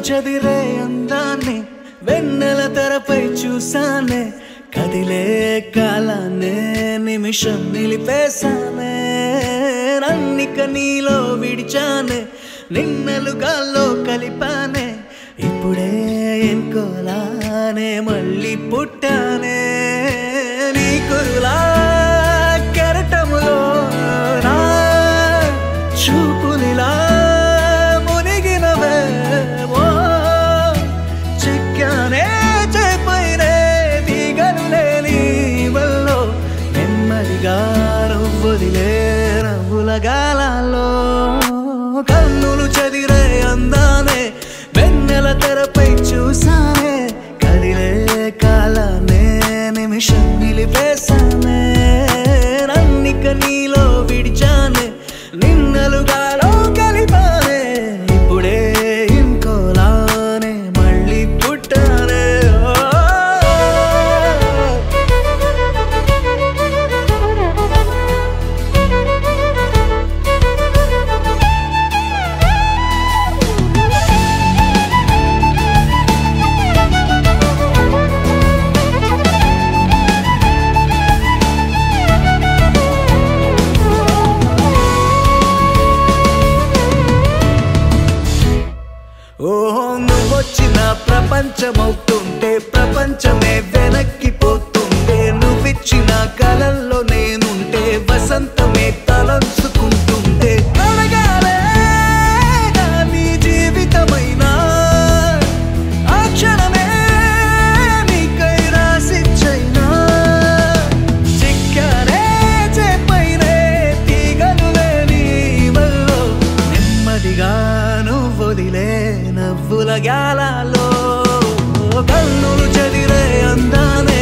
చదిరే అందాన్ని వెన్నెల తెరపై చూసానే కదిలే కాలాన్నే నిమిషం నిలిపేశానే నన్నిక నీలో విడిచానే నిన్నలుగాల్లో కలిపానే ఇప్పుడే ఎన్కోలానే మళ్ళీ పుట్టానే నీ కురులా కెరటములో నా చూపులిలా మునిగినవే ఓ చిక్కానే చేపైనే తీగలు లేని వల్లో నెమ్మదిగా నువ్వుదిలే నవ్వుల గాలాల్లో కన్నులు చదిరే అందానే వెన్నెల తెరపై చూసానే కదిలే కాలానే నిమిషం నిలిపేశానే నన్నిక నీలో విడిచానే నిన్నలుగాలో కలిపానే ఇప్పుడే ఇంకోలానే మళ్ళీ పుట్టానే ఓహో నువ్వొచ్చిన ప్రపంచమవుతుంటే ప్రపంచమే వెనక్కిపోతుంటే నువ్విచ్చిన కలల్లో నేనుంటే వసంతమే తలంచుకుంటుంటే అడగాలే నీ జీవితమైనా ఆ క్షణమే నీకై రాసిచ్చైనా చిక్కానే చేపైనే తీగలు లేని వల్లో నెమ్మదిగా నువ్వొదిలే నవ్వుల గాలాలో కన్నులు చదిరే అందానే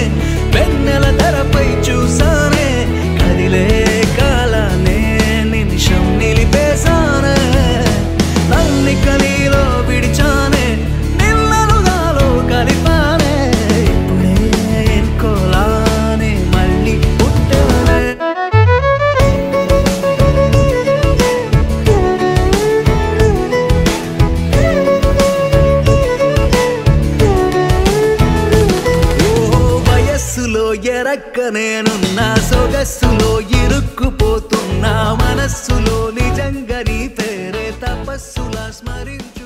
వెన్నెల తెరపై చూసానే కదిలే కాలానే నిమిషం నిలిపేశానే నన్నిక నీలో విడిచానే నిన్నలుగాలో కలిపానే ఇప్పుడే ఎన్కోలానే మళ్ళీ పుట్టానే ఎరక్క నేనున్నా సొగస్సులో ఇరుక్కుపోతున్నా మనస్సులో నిజంగా నీ పేరే తపస్సులా స్మరించు